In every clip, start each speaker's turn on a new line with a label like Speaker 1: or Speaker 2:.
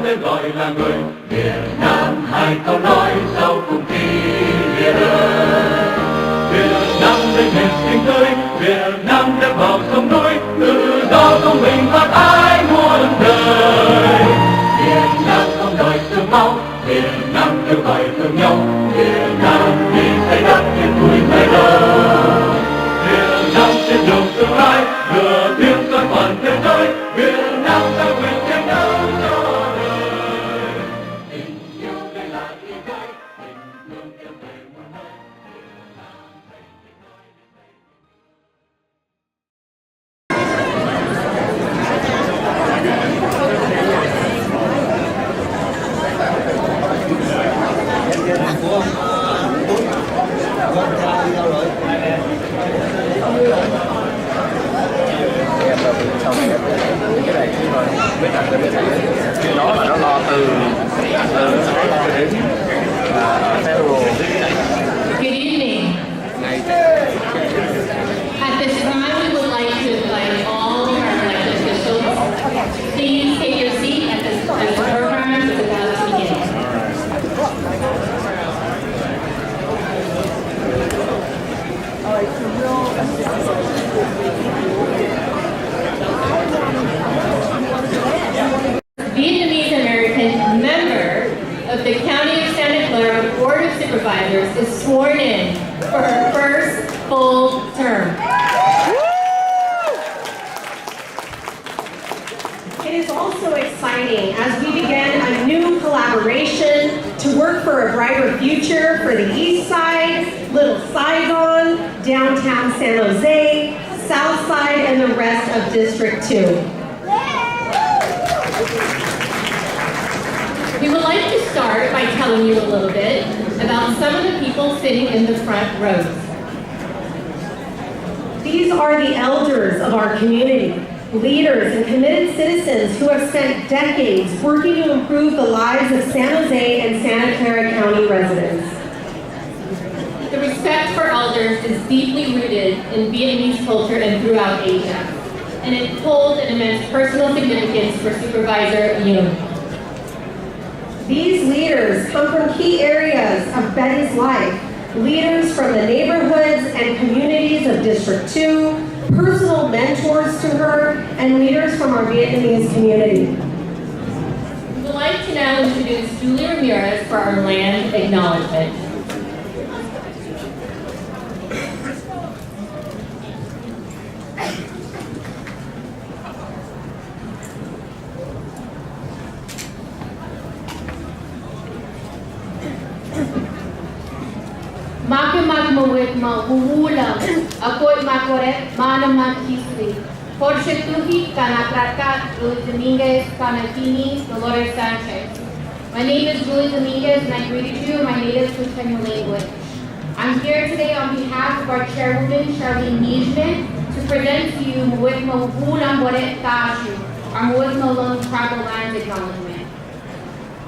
Speaker 1: lên gọi là người Việt Nam. Hai câu nói sau cùng kia ơi, Việt Nam lên miền sinh tươi, Việt Nam đã vào sông núi, tự do công bình phát ai muôn đời. Việt Nam không đòi thương máu, Việt Nam kêu gọi thương nhau, Việt Nam đi xây đất yên vui ngày đầu. Việt Nam trên đường tương lai, lửa tiếng soi toàn thế giới, Việt Nam ta nguyện chiến đấu cho đời. Tình yêu đây là ý cái, tình thương em về muôn nơi, Việt Nam thành tiếng nói.
Speaker 2: Đó là nó lo từ đến federal.
Speaker 3: Good evening. At this time, we would like to invite all of our elected officials. Please take your seat as the program is about to begin. Vietnamese American member of the County of Santa Clara Board of Supervisors is sworn in for her first full term.
Speaker 4: It is also exciting as we begin a new collaboration to work for a brighter future for the East Side, Little Saigon, downtown San Jose, South Side, and the rest of District 2.
Speaker 3: We would like to start by telling you a little bit about some of the people sitting in the front rows.
Speaker 4: These are the elders of our community, leaders and committed citizens who have spent decades working to improve the lives of San Jose and Santa Clara County residents.
Speaker 3: The respect for elders is deeply rooted in Vietnamese culture and throughout Asia, and it holds an immense personal significance for Supervisor Nhậm.
Speaker 4: These leaders come from key areas of Betty's life, leaders from the neighborhoods and communities of District 2, personal mentors to her, and leaders from our Vietnamese community.
Speaker 3: We would like to now introduce Julie Ramirez for our land acknowledgement. Makimakmawit mahuhulang ako'y makoret manaman kisli. Porchetuhi kanakrakat Julie Dominguez Kanatini Dolores Sanchez. My name is Julie Dominguez and I greet you in my native Filipino language. I'm here today on behalf of our chairwoman Charlene Nijman to present to you Muwit Mahuhulang Boret Tashu, our Muwit Malone Tribal Land Acknowledgement.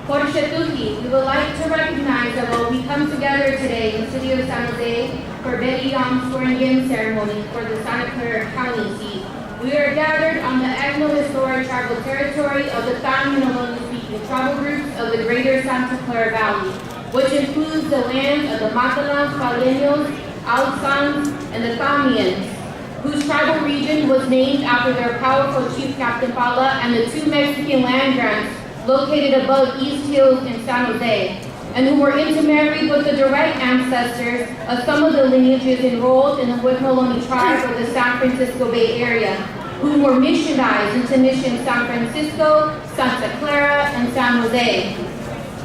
Speaker 3: Porchetuhi, we would like to recognize that while we come together today in the city of San Jose for Betty Yam's swearing-in ceremony for the Santa Clara County seat, we are gathered on the ethno-historic tribal territory of the Taino-speaking tribal groups of the greater Santa Clara Valley, which includes the lands of the Matalans, Paleños, Alsans, and the Tamians, whose tribal region was named after their powerful chief Captain Pala and the two Mexican land grants located above East Hills in San Jose, and who were intermarried with the direct ancestors of some of the lineages enrolled in the Huitmaloni tribe of the San Francisco Bay Area, who were missionized into Mission San Francisco, Santa Clara, and San Jose.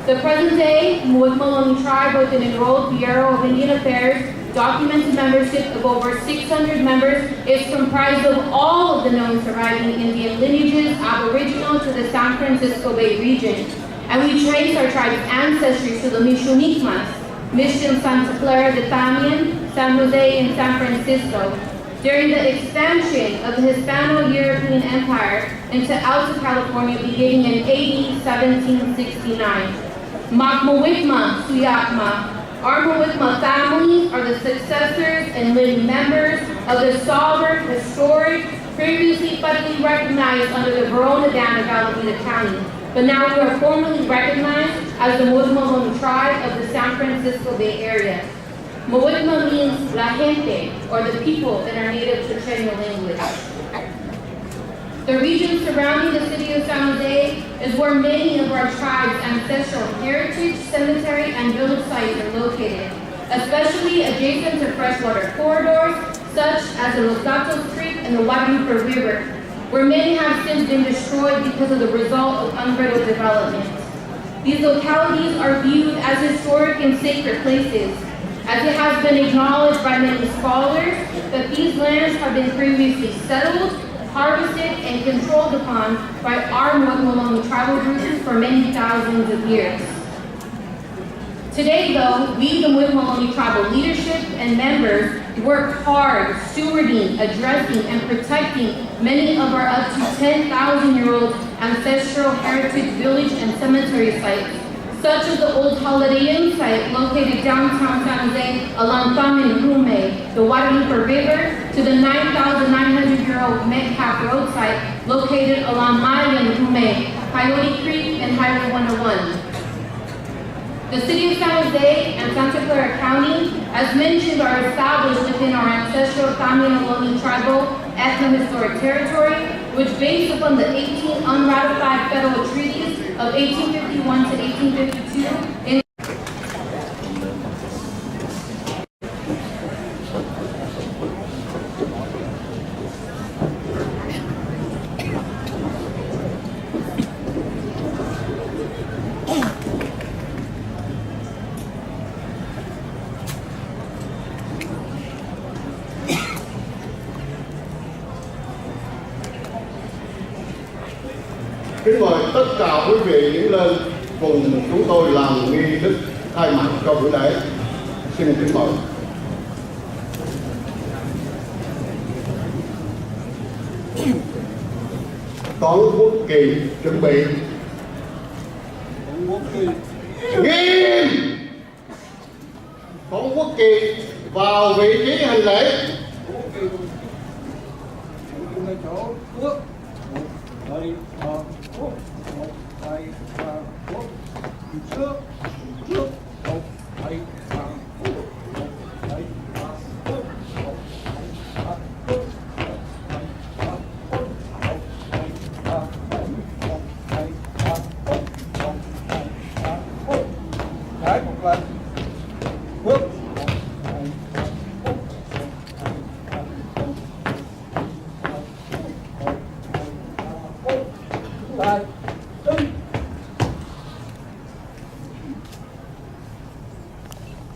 Speaker 3: The present-day Huitmaloni tribe with an enrolled Bureau of Indian Affairs documented membership of over 600 members is comprised of all of the known surviving Indian lineages aboriginal to the San Francisco Bay region. And we trace our tribe's ancestry to the Michonicmas, Mission Santa Clara de Tamian, San Jose, and San Francisco, during the expansion of the Hispano-European Empire into Alta California beginning in AD 1769. Makmawikma Suyakma. Our Mawikma families are the successors and living members of the sovereign, historic, previously federally recognized under the Verona Dam of Alameda County, but now we are formally recognized as the Muwekma tribe of the San Francisco Bay Area. Muwekma means la gente, or the people in our native Chochenyo language. The region surrounding the city of San Jose is where many of our tribe's ancestral heritage, cemetery, and village sites are located, especially adjacent to freshwater corridors, such as the Los Gatos Creek and the Guadalupe River, where many have since been destroyed because of the result of unbridled development. These localities are viewed as historic and sacred places, as it has been acknowledged by many scholars that these lands have been previously settled, harvested, and controlled upon by our Muwekma tribal groups for many thousands of years. Today, though, we, the Muwekma tribal leadership and members, work hard stewarding, addressing, and protecting many of our up to 10,000-year-old ancestral heritage village and cemetery sites, such as the old Holiday Inn site located downtown San Jose along Thumb and Hume, the Guadalupe River, to the 9,900-year-old Metcalf Road site located along Maya and Hume, Coyote Creek, and Highway 101. The city of San Jose and Santa Clara County, as mentioned, are established within our ancestral Tamil tribal ethno-historic territory, which, based upon the 18 unratified federal treaties of 1851 to 1852, in
Speaker 5: Kính mời tất cả quý vị đứng lên cùng chúng tôi làm nghi thức khai mạc cho buổi lễ. Xin kính mời. Toán quốc kỳ chuẩn bị. Nghiêm. Toán quốc kỳ vào vị trí hành lễ.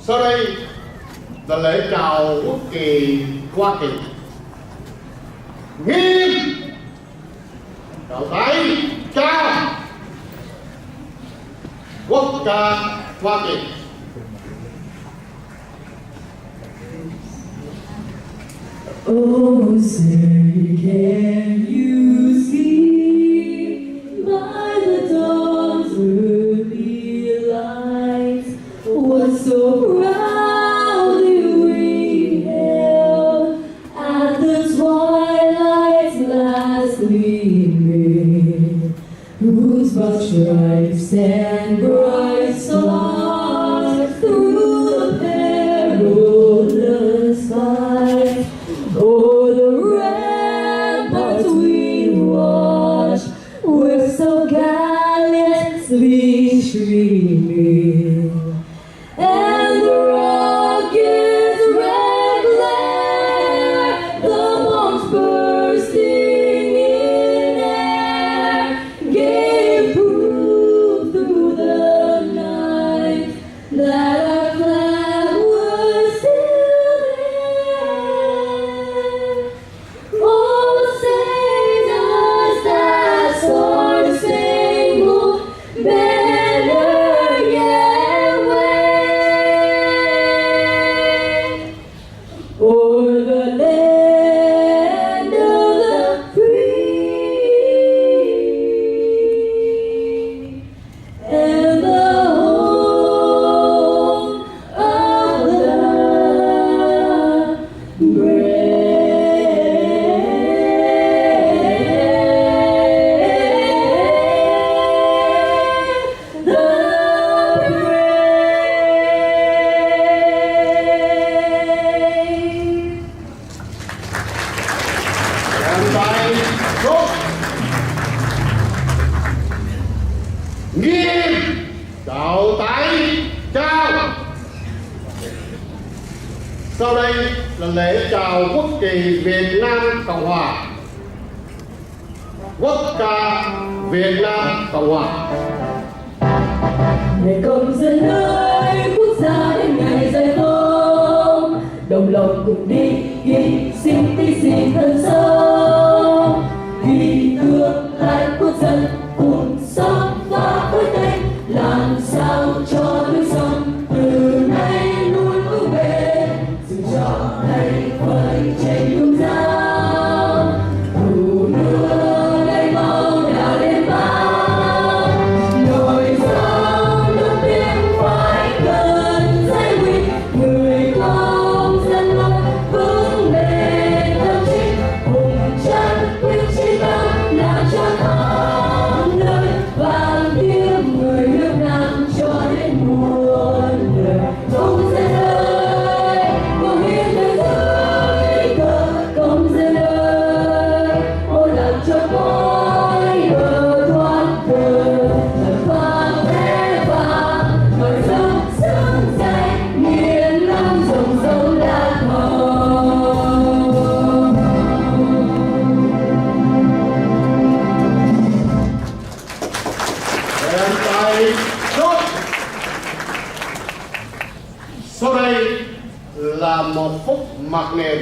Speaker 5: Sau đây là lễ chào quốc kỳ Hoa Kỳ. Nghiêm. Chào tay chào quốc ca Hoa Kỳ.
Speaker 6: Oh, say, can you see by the dawn's early light what so proudly we hailed at the twilight's last gleaming, whose broad stripes and bright stars through the perilous fight. Oh, the ramparts we watched were so gallantly streaming, and the rocket's red glare, the bombs bursting in air, gave proof through the night that our flag was still there. Oh, say does that star-spangled banner yet
Speaker 5: Nghiêm chào tái trao. Sau đây là lễ chào quốc kỳ Việt Nam Cộng Hòa. Quốc ca Việt Nam Cộng Hòa.
Speaker 6: Người công dân ơi, quốc gia đến ngày giải phóng, đồng lòng cùng đi hy sinh tí gì thân sống, vì tương lai quốc dân cùng sống và phối tay, làm sao cho lối sống từ nay luôn vững bền, dựng cho thầy phơi trên đúng giáo, thủ nước đầy máu đã lên bao, nổi sóng nước tiếng phải cần giải nguy, người công dân mong vững bền tâm trí, hùng chân quyết chiến thắng là cho thắng lợi, vang tiếng người nước Nam cho đến muôn đời. Công dân ơi, cùng hiến đời dưới cờ, công dân ơi, ô làm cho cõi bờ thoát thờ, làm vang thế vang, ngời dâng sương dậy, miền Nam rồng râu lá hồng.
Speaker 5: Đèn tay đốt. Sau đây là một phút mặc niệm.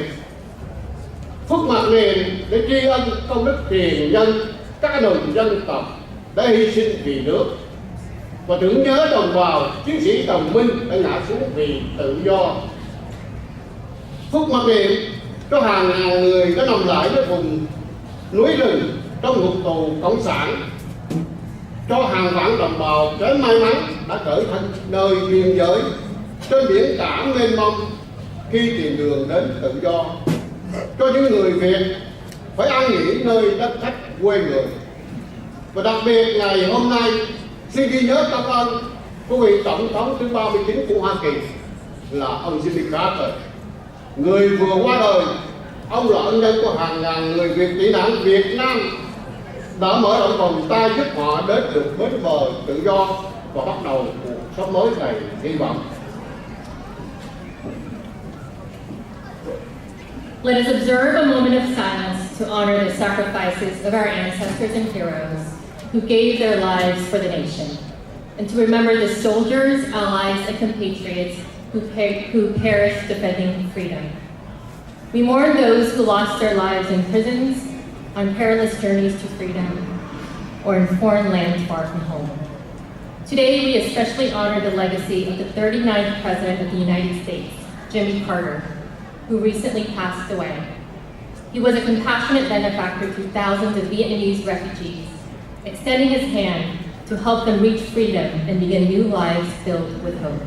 Speaker 5: Phút mặc niệm để tri ân công đức tiền nhân các anh hùng dân tộc đã hy sinh vì nước và tưởng nhớ đồng bào chiến sĩ đồng minh đã ngã xuống vì tự do. Phút mặc niệm cho hàng ngàn người đã nằm lại với vùng núi rừng trong ngục tù cộng sản, cho hàng vạn đồng bào kém may mắn đã trở thành nơi biên giới trên biển cả mênh mông khi tìm đường đến tự do, cho những người Việt phải an nghỉ nơi đất khách quê người. Và đặc biệt ngày hôm nay xin ghi nhớ công ơn của vị tổng thống thứ 39 của Hoa Kỳ là ông Jimmy Carter, người vừa qua đời. Ông là ân nhân của hàng ngàn người Việt tị nạn Việt Nam, đã mở rộng vòng tay giúp họ đến được bến bờ tự do và bắt đầu cuộc sống mới đầy hy vọng.
Speaker 7: Let us observe a moment of silence to honor the sacrifices of our ancestors and heroes who gave their lives for the nation, and to remember the soldiers, allies, and compatriots who perished defending freedom. We mourn those who lost their lives in prisons, on perilous journeys to freedom, or in foreign lands far from home. Today, we especially honor the legacy of the 39th President of the United States, Jimmy Carter, who recently passed away. He was a compassionate benefactor to thousands of Vietnamese refugees, extending his hand to help them reach freedom and begin new lives filled with hope.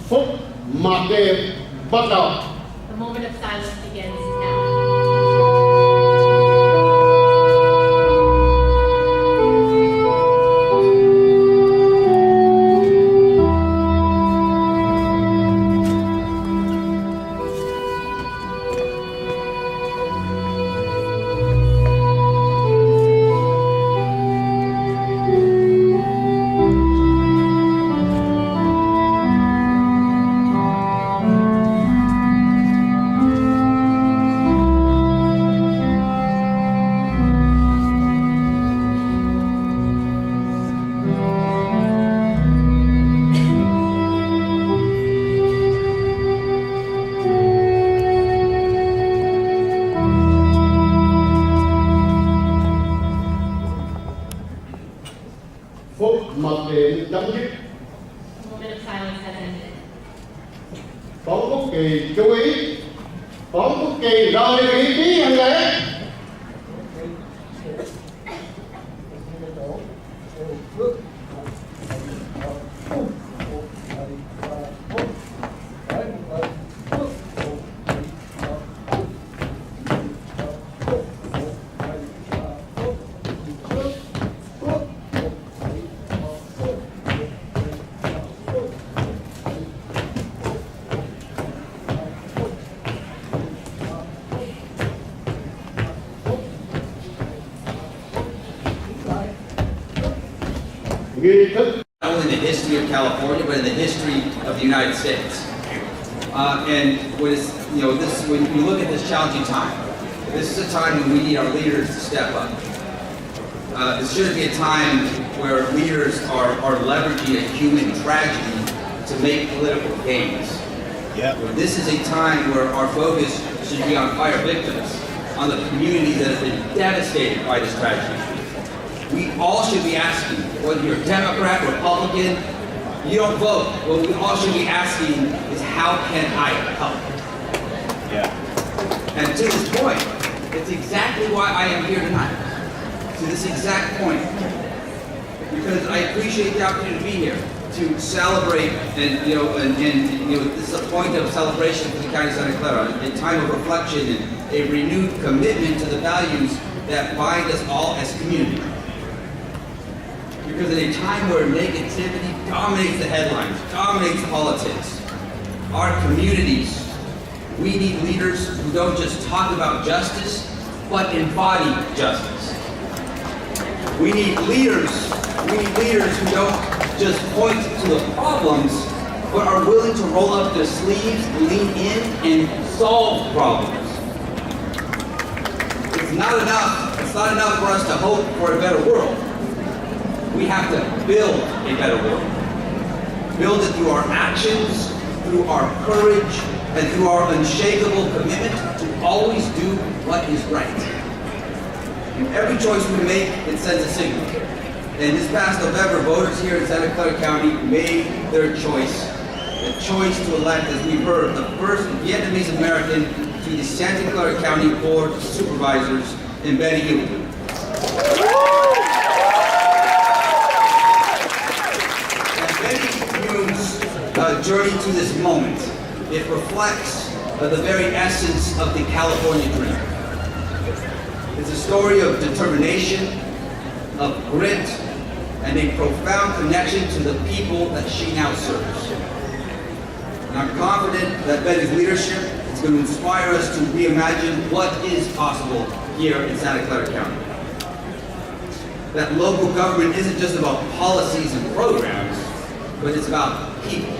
Speaker 5: Phút mặc niệm bắt đầu.
Speaker 7: The moment of silence begins now.
Speaker 5: Phút mặc niệm chấm dứt.
Speaker 7: The moment of silence has ended.
Speaker 5: Phóng Quốc Kỳ chú ý. Phóng Quốc Kỳ rời vị trí hành lễ. nghi thức.
Speaker 8: Not only in the history of California, but in the history of the United States. And when it's, when you look at this challenging time, this is a time when we need our leaders to step up. This shouldn't be a time where leaders are leveraging a human tragedy to make political gains. This is a time where our focus should be on fire victims, on the communities that have been devastated by this tragedy. We all should be asking, whether you're Democrat, Republican, you don't vote. What we all should be asking is, how can I help? And to this point, it's exactly why I am here tonight. To this exact point. Because I appreciate the opportunity to be here, to celebrate, and this is a point of celebration for the County of Santa Clara, a time of reflection and a renewed commitment to the values that bind us all as community. Because in a time where negativity dominates the headlines, dominates politics, our communities, we need leaders who don't just talk about justice, but embody justice. We need leaders who don't just point to the problems, but are willing to roll up their sleeves, lean in, and solve problems. It's not enough for us to hope for a better world. We have to build a better world. Build it through our actions, through our courage, and through our unshakable commitment to always do what is right. In every choice we make, it sends a signal. And this past November, voters here in Santa Clara County made their choice. The choice to elect, as we've heard, the first Vietnamese American to the Santa Clara County Board of Supervisors in Betty Yu. Journey to this moment. It reflects the very essence of the California dream. It's a story of determination, of grit, and a profound connection to the people that she now serves. And I'm confident that Betty's leadership is going to inspire us to reimagine what is possible here in Santa Clara County. That local government isn't just about policies and programs, but it's about people.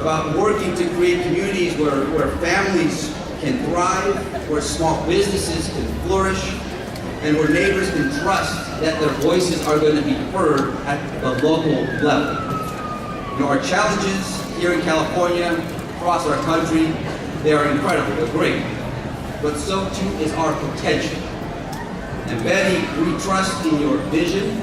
Speaker 8: About working to create communities where families can thrive, where small businesses can flourish, and where neighbors can trust that their voices are going to be heard at the local level. Our challenges here in California, across our country, they are incredible, they're great. But so too is our potential. And Betty, we trust in your vision.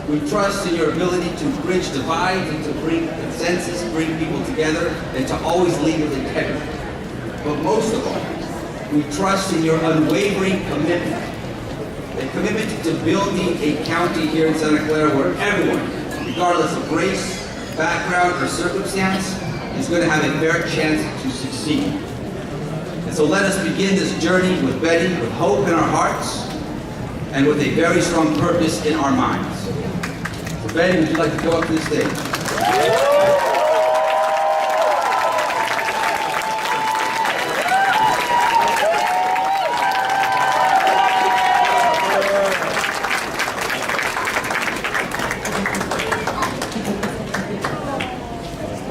Speaker 8: We trust in your ability to bridge divides and to bring consensus, bring people together, and to always lead with integrity. But most of all, we trust in your unwavering commitment. A commitment to building a county here in Santa Clara where everyone, regardless of race, background, or circumstance, is going to have a fair chance to succeed. And so let us begin this journey with Betty, with hope in our hearts, and with a very strong purpose in our minds. Betty, would you like to go up to the stage?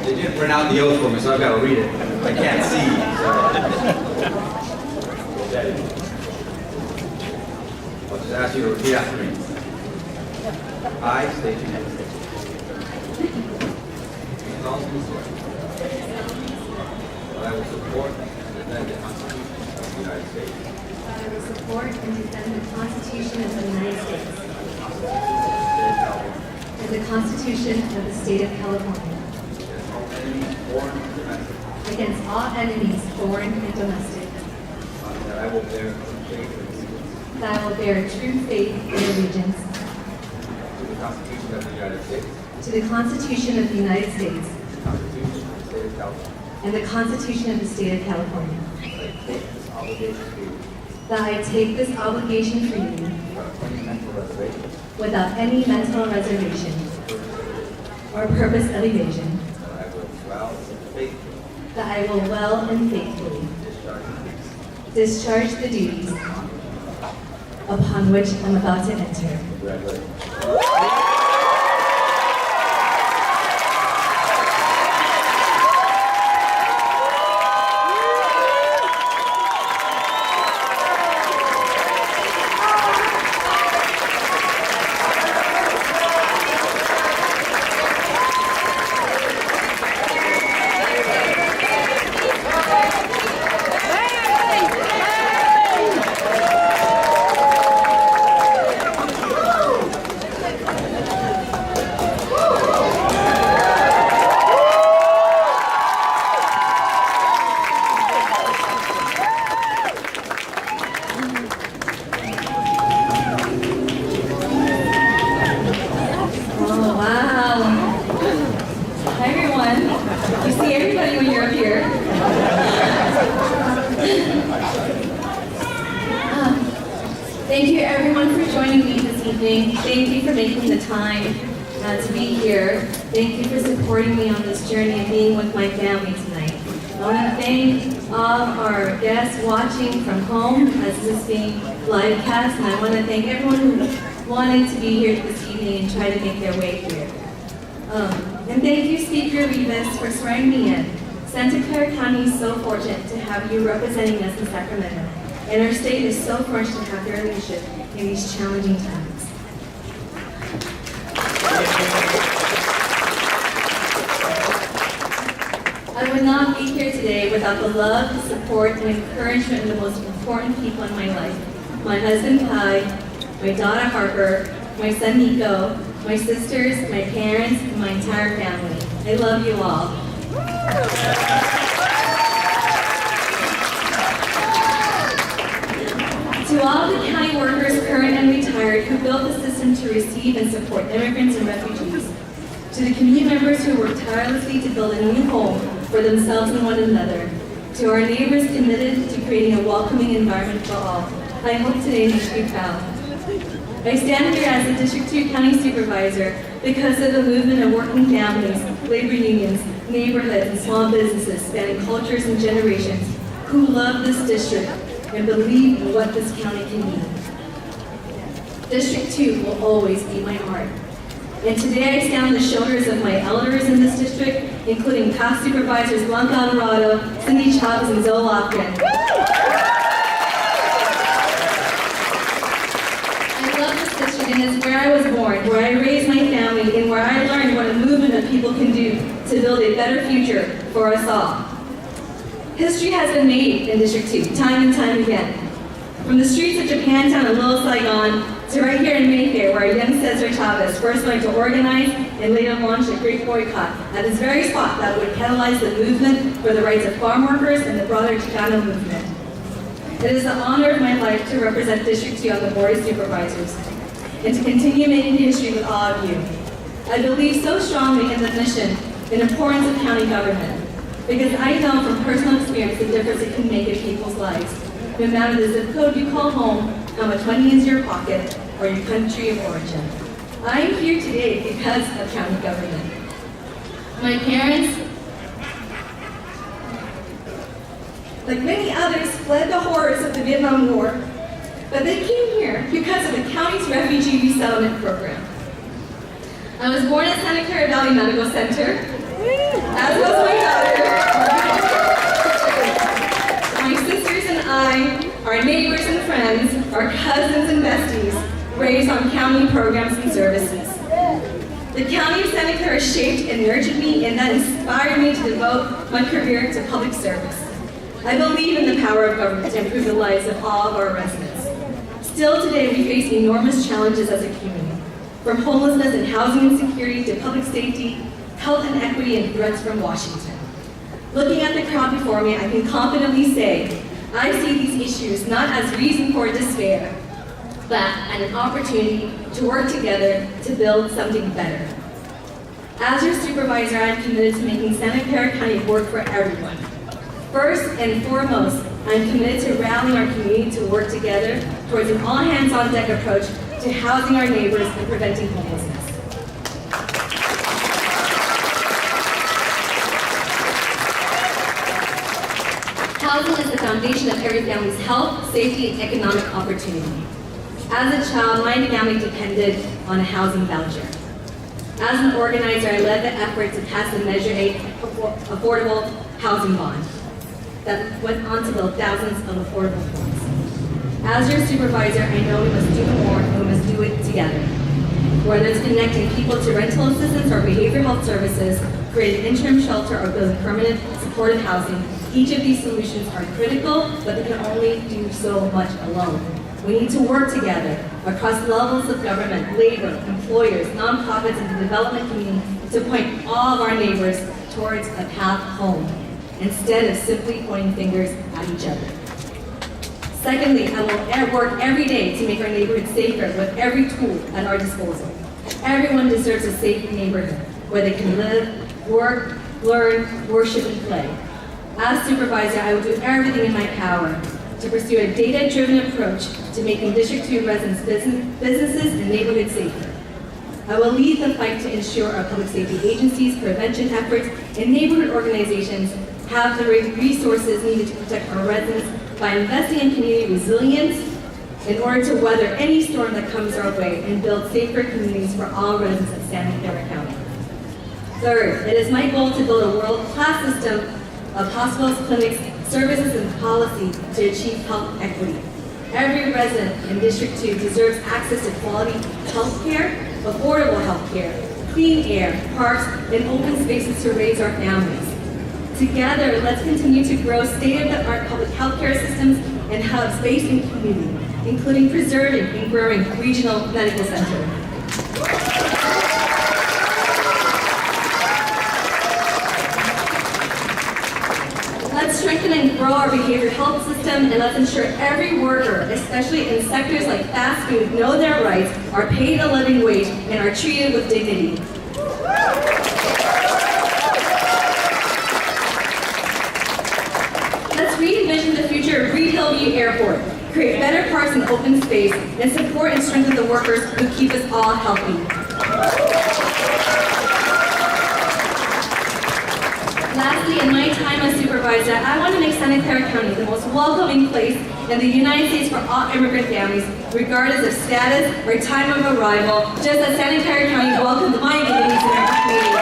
Speaker 8: They didn't print out the oath for me, so I've got to read it. I can't see. I'll just ask you to repeat after me. I state your name. solemnly swear that I will support and defend the Constitution of the United States.
Speaker 9: That I will support and defend the Constitution of the United States and the Constitution of the State of California against all enemies, foreign and domestic.
Speaker 8: That I will bear true faith and allegiance
Speaker 9: That I will bear true faith and allegiance
Speaker 8: to the Constitution of the United States
Speaker 9: to the Constitution of the United States
Speaker 8: and the Constitution of the State of California.
Speaker 9: and the Constitution of the State of California.
Speaker 8: That I take this obligation freely
Speaker 9: That I take this obligation freely
Speaker 8: without any mental reservation
Speaker 9: without any mental reservation or purpose of evasion.
Speaker 8: That I will well and faithfully
Speaker 9: That I will well and faithfully
Speaker 8: discharge the duties
Speaker 9: upon which I'm about to enter.
Speaker 10: Thank you everyone for joining me this evening. Thank you for making the time to be here. Thank you for supporting me on this journey and being with my family tonight. I want to thank all of our guests watching from home as this is being live cast, and I want to thank everyone who wanted to be here this evening and try to make their way here. And thank you, Speaker Rivas, for swearing me in. Santa Clara County is so fortunate to have you representing us in Sacramento, and our state is so fortunate to have your leadership in these challenging times. I would not be here today without the love, support, and encouragement of the most important people in my life. My husband, Kai, my daughter, Harper, my son, Nico, my sisters, my parents, and my entire family. I love you all. To all the county workers, current and retired, who built the system to receive and support immigrants and refugees. To the community members who work tirelessly to build a new home for themselves and one another. To our neighbors committed to creating a welcoming environment for all. I hope today makes you proud. I stand here as a District 2 County Supervisor because of the movement of working families, labor unions, neighborhoods, and small businesses spanning cultures and generations who love this district and believe in what this county can be. District 2 will always be my heart. And today I stand on the shoulders of my elders in this district, including past supervisors Blanca Alvarado, Cindy Chavez, and Zoe Lofgren. I love this district, and it's where I was born, where I raised my family, and where I learned what a movement of people can do to build a better future for us all. History has been made in District 2, time and time again. From the streets of Japantown and Little Saigon, to right here in Mayfair, where young Cesar Chavez first learned to organize and later launched a great boycott at this very spot that would catalyze the movement for the rights of farm workers and the broader Chicano movement. It is the honor of my life to represent District 2 on the Board of Supervisors and to continue making history with all of you. I believe so strongly in the mission and importance of county government because I know from personal experience the difference it can make in people's lives, no matter the zip code you call home, how much money is in your pocket, or your country of origin. I am here today because of county government. My parents, like many others, fled the horrors of the Vietnam War, but they came here because of the county's refugee resettlement program. I was born at Santa Clara Valley Medical Center, as was my daughter. My sisters and I, our neighbors and friends, our cousins and besties, raised on county programs and services. The County of Santa Clara shaped and nurtured me, and that inspired me to devote my career to public service. I believe in the power of government to improve the lives of all of our residents. Still today, we face enormous challenges as a community, from homelessness and housing insecurity to public safety, health inequity, and threats from Washington. Looking at the crowd before me, I can confidently say, I see these issues not as reason for despair, but as an opportunity to work together to build something better. As your supervisor, I am committed to making Santa Clara County work for everyone. First and foremost, I am committed to rallying our community to work together towards an all-hands-on-deck approach to housing our neighbors and preventing homelessness. Housing is the foundation of every family's health, safety, and economic opportunity. As a child, my family depended on a housing voucher. As an organizer, I led the effort to pass the Measure 8 affordable housing bond that went on to build thousands of affordable homes. As your supervisor, I know we must do more and we must do it together. Whether it's connecting people to rental assistance or behavioral health services, creating interim shelter or building permanent supportive housing, each of these solutions are critical, but they can only do so much alone. We need to work together across levels of government, labor, employers, nonprofits, and the development community to point all of our neighbors towards a path home, instead of simply pointing fingers at each other. Secondly, I will work every day to make our neighborhood safer with every tool at our disposal. Everyone deserves a safe neighborhood where they can live, work, learn, worship, and play. As supervisor, I will do everything in my power to pursue a data-driven approach to making District 2 residents' businesses and neighborhoods safer. I will lead the fight to ensure our public safety agencies, prevention efforts, and neighborhood organizations have the resources needed to protect our residents by investing in community resilience in order to weather any storm that comes our way and build safer communities for all residents of Santa Clara County. Third, it is my goal to build a world-class system of hospitals, clinics, services, and policy to achieve health equity. Every resident in District 2 deserves access to quality health care, affordable health care, clean air, parks, and open spaces to raise our families. Together, let's continue to grow state-of-the-art public health care systems and hubs based in community, including preserving and growing regional medical centers. Let's strengthen and grow our behavioral health system, and let's ensure every worker, especially in sectors like fast food, know their rights, are paid a living wage, and are treated with dignity. Let's re-envision the future of Reed Hillview Airport, create better parks and open space, and support and strengthen the workers who keep us all healthy. Lastly, in my time as supervisor, I want to make Santa Clara County the most welcoming place in the United States for all immigrant families, regardless of status or time of arrival, just as Santa Clara County welcomed my communities in our community.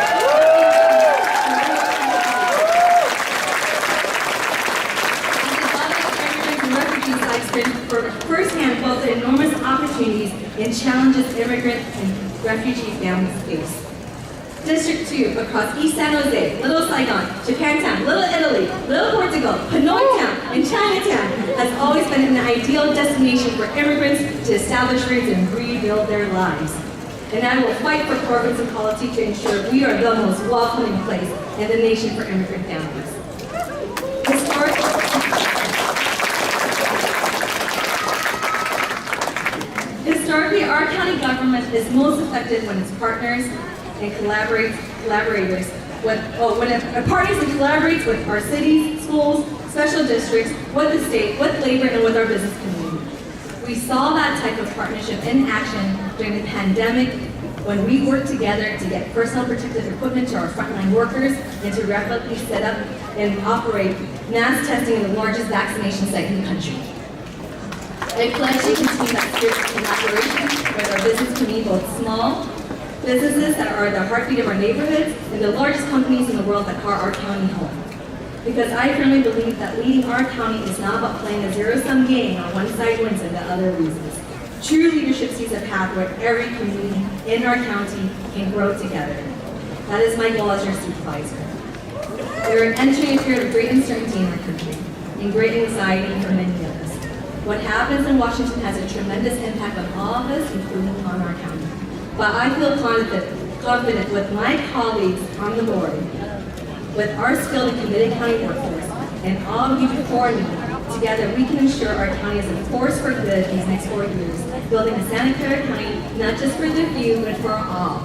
Speaker 10: For firsthand both the enormous opportunities and challenges immigrant and refugee families face. District 2 across East San Jose, Little Saigon, Japantown, Little Italy, Little Portugal, Hanoi Town, and Chinatown has always been an ideal destination for immigrants to establish roots and rebuild their lives. And I will fight for programs and policy to ensure we are the most welcoming place in the nation for immigrant families. Historically, our county government is most effective when its partners and collaborates with our cities, schools, special districts, with the state, with labor, and with our business community. We saw that type of partnership in action during the pandemic when we worked together to get personal protective equipment to our frontline workers and to rapidly set up and operate mass testing in the largest vaccination site in the country. I pledge to continue that spirit of collaboration with our business community, both small businesses that are the heartbeat of our neighborhoods and the largest companies in the world that call our county home. Because I firmly believe that leading our county is not about playing a zero-sum game where one side wins and the other loses. True leadership sees a path where every community in our county can grow together. That is my goal as your supervisor. We are entering a period of great uncertainty in our country and great anxiety for many of us. What happens in Washington has a tremendous impact on all of us, including on our county. But I feel confident with my colleagues on the board, with our skilled and committed county workforce, and all of you before me, together we can ensure our county is a force for good these next 4 years, building a Santa Clara County not just for the few, but for all.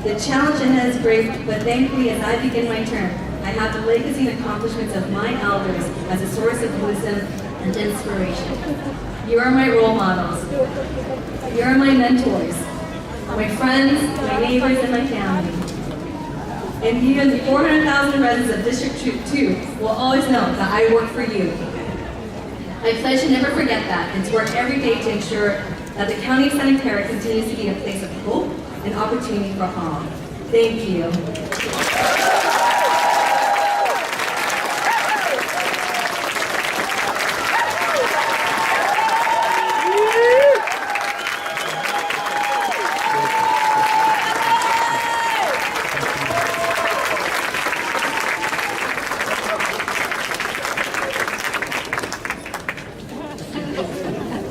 Speaker 10: The challenge ahead is great, but thankfully as I begin my term, I have the legacy and accomplishments of my elders as a source of wisdom and inspiration. You are my role models. You are my mentors, my friends, my neighbors, and my family. And you and the 400,000 residents of District 2 will always know that I work for you. I pledge to never forget that and to work every day to ensure that the County of Santa Clara continues to be a place of hope and opportunity for all. Thank you.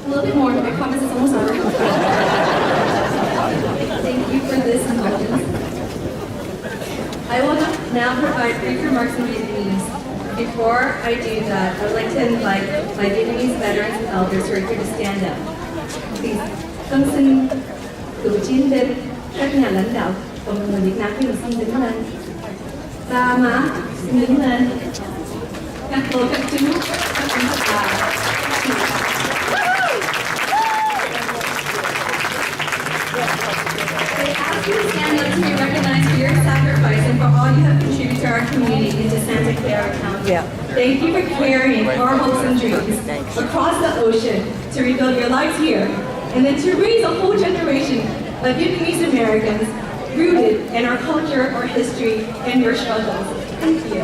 Speaker 10: A little bit more, I promise it's almost over. Thank you for this indulgence. I will now provide brief remarks in Vietnamese. Before I do that, I would like to invite my Vietnamese veterans and elders who are here to stand up. Please, con xin cựu chiến binh, các nhà lãnh đạo và người Việt Nam xin đứng lên. Ba má xin đứng lên. Các cô, các chú, các anh, các bà. They ask you to stand up to be recognized for your sacrifice and for all you have contributed to our community into Santa Clara County. Thank you for carrying our hopes and dreams across the ocean to rebuild your lives here and then to raise a whole generation of Vietnamese Americans rooted in our culture, our history, and your struggles. Thank you.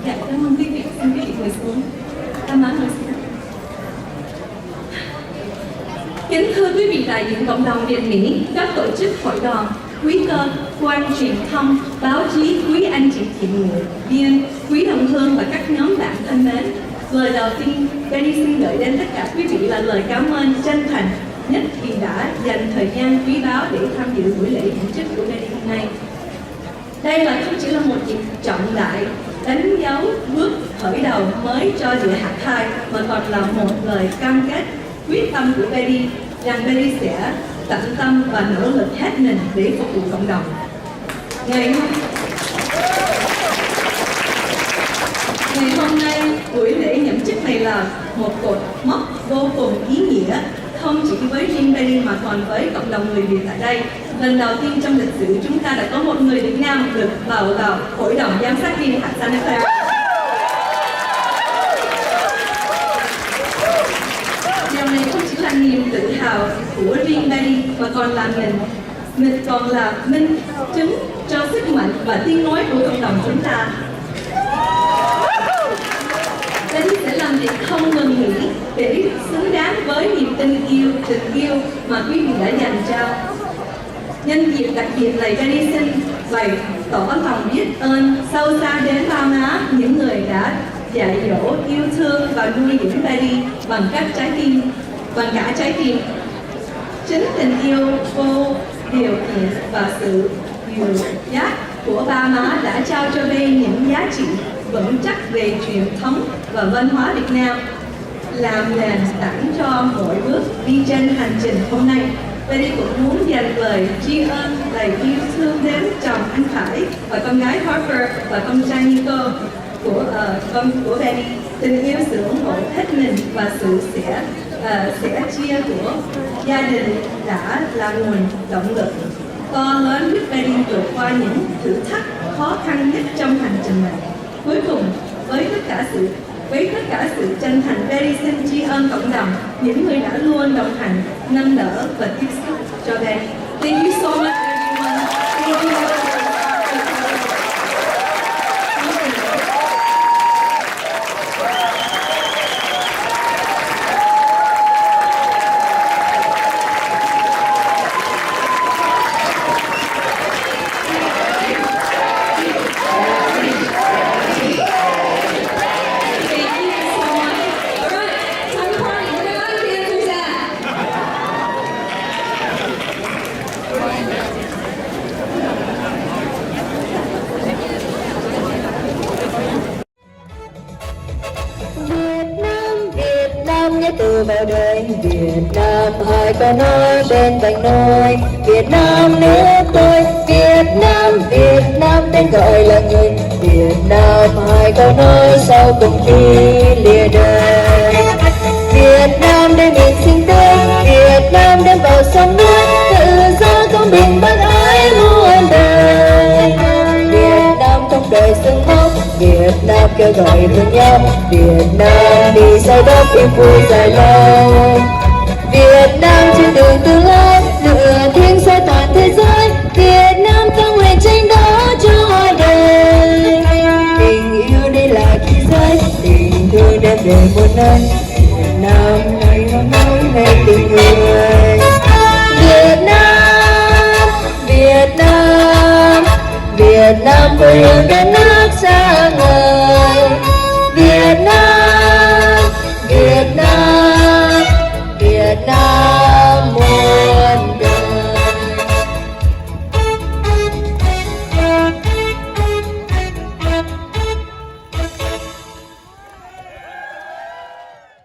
Speaker 10: Dạ, cảm ơn quý vị. Xin quý vị ngồi xuống. Cảm ơn ngồi xuống. Kính thưa quý vị đại diện cộng đồng Việt Mỹ, các tổ chức hội đoàn, quý cơ, quan truyền thông, báo chí, quý anh chị thiện nguyện, viên, quý đồng hương và các nhóm bạn thân mến. Lời đầu tiên, Betty xin gửi đến tất cả quý vị là lời cảm ơn chân thành nhất vì đã dành thời gian quý báu để tham dự buổi lễ nhậm chức của Betty hôm nay. Đây là không chỉ là một dịp trọng đại đánh dấu bước khởi đầu mới cho dự hạt thai, mà còn là một lời cam kết quyết tâm của Betty rằng Betty sẽ tận tâm và nỗ lực hết mình để phục vụ cộng đồng. Ngày hôm nay, buổi lễ nhậm chức này là một cột mốc vô cùng ý nghĩa, không chỉ với riêng Betty mà còn với cộng đồng người Việt tại đây. Lần đầu tiên trong lịch sử chúng ta đã có một người Việt Nam được bầu vào hội đồng giám sát viên hạt Santa Clara. Điều này không chỉ là niềm tự hào của riêng Betty mà còn là mình còn là minh chứng cho sức mạnh và tiếng nói của cộng đồng chúng ta. Betty sẽ làm việc không ngừng nghỉ để xứng đáng với niềm tình yêu mà quý vị đã dành cho. Nhân dịp đặc biệt này, Betty xin bày tỏ lòng biết ơn sâu xa đến ba má, những người đã dạy dỗ, yêu thương và nuôi dưỡng Betty bằng cả trái tim. Chính tình yêu vô điều kiện và sự dìu dắt của ba má đã trao cho Betty những giá trị vững chắc về truyền thống và văn hóa Việt Nam, làm nền tảng cho mỗi bước đi trên hành trình hôm nay. Betty cũng muốn dành lời tri ân, lời yêu thương đến chồng anh Khải và con gái Harper và con trai Nico của Betty. Tình yêu, sự ủng hộ hết mình và sự sẻ chia của gia đình đã là nguồn động lực to lớn giúp Betty vượt qua những thử thách khó khăn nhất trong hành trình này. Cuối cùng, với tất cả sự chân thành, Betty xin tri ân cộng đồng, những người đã luôn đồng hành, nâng đỡ và tiếp sức cho Betty. Thank you so much, everyone. Thank you.
Speaker 6: Từ vào đời Việt Nam, hai con nói bên vành nôi. Việt Nam nước tôi, Việt Nam tên gọi là người. Việt Nam hai con nói sau cùng khi lìa đời. Việt Nam đến miền xinh tươi, Việt Nam đến bầu sông núi, tự do kêu gọi thương nhau. Việt Nam đi sau đó phim vui dài lâu. Việt Nam trên đường tương lai, lửa thiêng soi toàn thế giới. Việt Nam ta nguyện tranh đấu cho đời. Tình yêu đây là khí giới, tình thương đem về muôn nơi. Việt Nam này hôm nay về tình người. Việt Nam, Việt Nam, Việt Nam quê hương đất nước xa ngời.